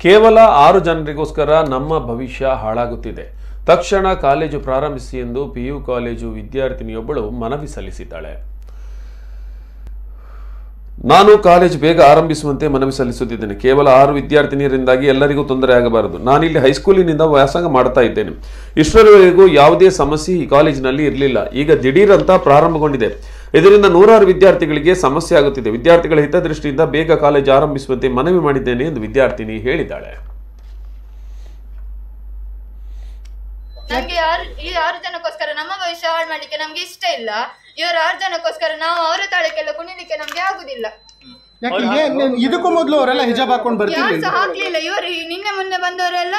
ಕೇವಲ 6 ಜನರಿಗೋಸ್ಕರ ನಮ್ಮ ಭವಿಷ್ಯ ಹಾಳಾಗುತ್ತಿದೆ. ತಕ್ಷಣ ಕಾಲೇಜು ಪ್ರಾರಂಭಿಸಿ ಎಂದು ಪಿಯು ಕಾಲೇಜು ವಿದ್ಯಾರ್ಥಿನಿಯೊಬ್ಬಳು ಮನವಿ ಸಲ್ಲಿಸಿದ್ದಾಳೆ. ನಾನು ಕಾಲೇಜು ಬೇಗ ಆರಂಭಿಸುವಂತೆ ಮನವಿ ಸಲ್ಲಿಸುತ್ತಿದ್ದೇನೆ. ಕೇವಲ 6 ವಿದ್ಯಾರ್ಥಿನಿಯರಿಂದಾಗಿ ಎಲ್ಲರಿಗೂ ತೊಂದರೆ ಆಗಬಾರದು. ನಾನಿಲ್ಲಿ ಹೈಸ್ಕೂಲಿನಿಂದ ವ್ಯಾಸಂಗ ಮಾಡ್ತಾ ಇದ್ದೇನೆ. ಇಷ್ಟರವರೆಗೂ ಯಾವುದೇ ಸಮಸ್ಯೆ ಈ ಕಾಲೇಜಿನಲ್ಲಿ ಇರಲಿಲ್ಲ. ಈಗ ದಿಢೀರ್ ಅಂತ ಪ್ರಾರಂಭಗೊಂಡಿದೆ. ಇದರಿಂದ ನೂರಾರು ವಿದ್ಯಾರ್ಥಿಗಳಿಗೆ ಸಮಸ್ಯೆ ಆಗುತ್ತಿದೆ. ವಿದ್ಯಾರ್ಥಿಗಳ ಹಿತದೃಷ್ಟಿಯಿಂದ ಬೇಗ ಕಾಲೇಜು ಆರಂಭಿಸುವಂತೆ ಮನವಿ ಮಾಡಿದ್ದೇನೆ ಎಂದು ವಿದ್ಯಾರ್ಥಿನಿ ಹೇಳಿದ್ದಾಳೆ. ನಮ್ಗೆ ಈ 6 ಜನಕ್ಕೋಸ್ಕರ ನಮ್ಮ ಭವಿಷ್ಯ ಹಾಳು ಮಾಡ್ಲಿಕ್ಕೆ ನಮ್ಗೆ ಇಷ್ಟ ಇಲ್ಲ. ಇವರು 6 ಜನಕ್ಕೋಸ್ಕರ ನಾವು ಅವರ ತಾಳಕ್ಕೆಲ್ಲ ಕುಣಿಲಿಕ್ಕೆ ನಮ್ಗೆ ಆಗುದಿಲ್ಲ. ಇದಕ್ಕೂ ಮೊದಲು ಅವರೆಲ್ಲ ಹಿಜಾಬ್ ಹಾಕೊಂಡು ಬರ್ತಿರ್ಲಿಲ್ಲ. ಹಾಕ್ಲಿಲ್ಲ. ಇವರು ನಿನ್ನೆ ಮೊನ್ನೆ ಬಂದವರೆಲ್ಲ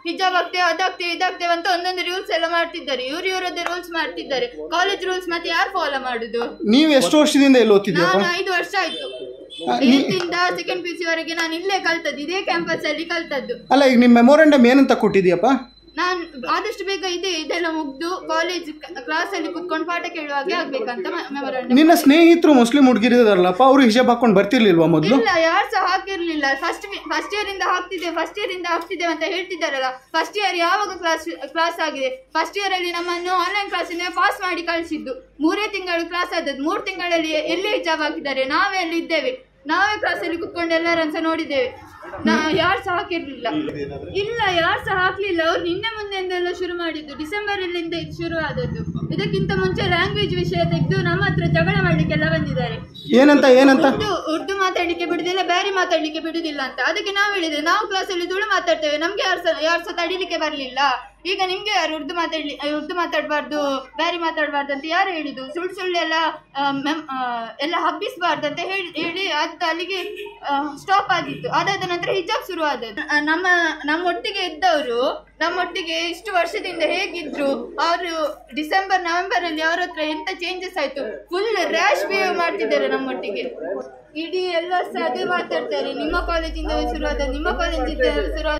ಹಿಜಾಬ್ ಆಗ್ತೇವೆ ಅದಾಗ್ತೇವೆ ಇದಾಗ್ತೇವೆ ಅಂತ ಒಂದೊಂದು ರೂಲ್ಸ್ ಎಲ್ಲ ಮಾಡ್ತಿದ್ದಾರೆ. ಇವರದ್ದೇ ರೂಲ್ಸ್ ಮಾಡ್ತಿದ್ದಾರೆ. ಕಾಲೇಜ್ ರೂಲ್ಸ್ ಮತ್ತೆ ಯಾರು ಫಾಲೋ ಮಾಡುದು? ನೀವು ಎಷ್ಟು ವರ್ಷದಿಂದ ಇಲ್ಲಿ ಓದ್ತಿದ್ದೀರಾ? ನಾನು 5 ವರ್ಷ ಆಯ್ತು. 8ರಿಂದ 2nd PUC ವರೆಗೆ ನಾನು ಇಲ್ಲೇ ಕಲ್ತದ್ದು, ಇದೇ ಕ್ಯಾಂಪಸ್ ಅಲ್ಲಿ ಕಲ್ತದ್ದು. ಅಲ್ಲ, ಈಗ ನಿಮ್ಮ ಮೆಮೊರಂಡಮ್ ಏನಂತ ಕೊಟ್ಟಿದ್ಯಪ್ಪ? ನಾನು ಆದಷ್ಟು ಬೇಗ ಇದೆಲ್ಲ ಮುಗ್ದು ಕಾಲೇಜ್ ಕ್ಲಾಸ್ ಅಲ್ಲಿ ಕುತ್ಕೊಂಡು ಪಾಠ ಕೇಳುವಾಗೆ ಆಗ್ಬೇಕಂತ ಮೆಮೊರಂಡಮ್. ನಿನ್ನ ಸ್ನೇಹಿತರು ಮುಸ್ಲಿಂ ಹುಡುಗಿರಿದಾರಲ್ಲಪ್ಪ, ಅವರು ಹಿಜಾಬ್ ಹಾಕೊಂಡು ಬರ್ತಿರ್ಲಿಲ್ವಾ ಮೊದಲು? ಇಲ್ಲ, ಯಾರು ಸಹ ಹಾಕಿರ್ಲಿಲ್ಲ. ಫಸ್ಟ್ ಇಯರ್ ಇಂದ ಹಾಕ್ತಿದ್ದೇವೆ ಅಂತ ಹೇಳ್ತಿದ್ದಾರಲ್ಲ. ಫಸ್ಟ್ ಇಯರ್ ಯಾವಾಗ ಕ್ಲಾಸ್ ಆಗಿದೆ? ಫಸ್ಟ್ ಇಯರ್ ಅಲ್ಲಿ ನಮ್ಮನ್ನು ಆನ್ಲೈನ್ ಕ್ಲಾಸಿಂದ ಪಾಸ್ ಮಾಡಿ ಕಳಿಸಿದ್ದು. 3 ತಿಂಗಳು ಕ್ಲಾಸ್ ಆದದ್ದು. 3 ತಿಂಗಳಲ್ಲಿ ಎಲ್ಲಿ ಹಿಜಾಬ್ ಹಾಕಿದ್ದಾರೆ? ನಾವೇ ಅಲ್ಲಿ ಇದ್ದೇವೆ. ನಾವೇ ಕ್ಲಾಸಲ್ಲಿ ಕುತ್ಕೊಂಡು ಎಲ್ಲರನ್ಸ ನೋಡಿದ್ದೇವೆ. ಯಾರು ಸಹ ಹಾಕಿರ್ಲಿಲ್ಲ. ಇಲ್ಲ, ಯಾರು ಸಹ ಹಾಕ್ಲಿಲ್ಲ. ಅವ್ರು ನಿನ್ನೆ ಮುಂದೆಲ್ಲ ಶುರು ಮಾಡಿದ್ದು. ಡಿಸೆಂಬರ್ ಇಲ್ಲಿಂದ ಇದು ಶುರು ಆದದ್ದು. ಇದಕ್ಕಿಂತ ಮುಂಚೆ ಲ್ಯಾಂಗ್ವೇಜ್ ವಿಷಯ ತೆಗೆದು ನಮ್ಮ ಹತ್ರ ಜಗಳ ಮಾಡ್ಲಿಕ್ಕೆಲ್ಲ ಬಂದಿದ್ದಾರೆ. ಏನಂತ ಉರ್ದು ಮಾತಾಡ್ಲಿಕ್ಕೆ ಬಿಡುದಿಲ್ಲ, ಬ್ಯಾರಿ ಮಾತಾಡ್ಲಿಕ್ಕೆ ಬಿಡುದಿಲ್ಲ ಅಂತ. ಅದಕ್ಕೆ ನಾವು ಹೇಳಿದ್ರೆ, ನಾವು ಕ್ಲಾಸಲ್ಲಿ ತುಳು ಮಾತಾಡ್ತೇವೆ, ನಮ್ಗೆ ಯಾರು ಸಹ ತಡಿಲಿಕ್ಕೆ ಬರ್ಲಿಲ್ಲ. ಈಗ ನಿಮ್ಗೆ ಯಾರು ಉರ್ದು ಮಾತಾಡಬಾರ್ದು, ಬ್ಯಾರಿ ಮಾತಾಡಬಾರ್ದು ಅಂತ ಯಾರು ಹೇಳಿದ್ದು? ಸುಳ್ಳೆಲ್ಲ ಎಲ್ಲ ಹಬ್ಬಿಸಬಾರ್ದು ಅಂತ ಹೇಳಿ ಅದು ಅಲ್ಲಿಗೆ ಸ್ಟಾಪ್ ಆಗಿತ್ತು. ಅದಾದ ನಂತರ ಹಿಜಾಬ್ ಶುರು ಆದದ್ದು. ನಮ್ಮೊಟ್ಟಿಗೆ ಇದ್ದವರು ನಮ್ಮೊಟ್ಟಿಗೆ ಇಷ್ಟು ವರ್ಷದಿಂದ ಹೇಗಿದ್ರು, ಅವರು ಡಿಸೆಂಬರ್ ನವೆಂಬರ್ ಅಲ್ಲಿ ಅವ್ರ ಹತ್ರ ಎಂತ ಚೇಂಜಸ್ ಆಯ್ತು. ಫುಲ್ ರ್ಯಾಶ್ ಬಿಹೇವ್ ಮಾಡ್ತಿದ್ದಾರೆ ನಮ್ಮೊಟ್ಟಿಗೆ. ಇಡೀ ಎಲ್ಲ ಸಹ ಅದೇ ಮಾತಾಡ್ತಾರೆ. ನಿಮ್ಮ ಕಾಲೇಜಿಂದ ಶುರು ಆದ, ನಿಮ್ಮ ಕಾಲೇಜಿಂದ ಶುರು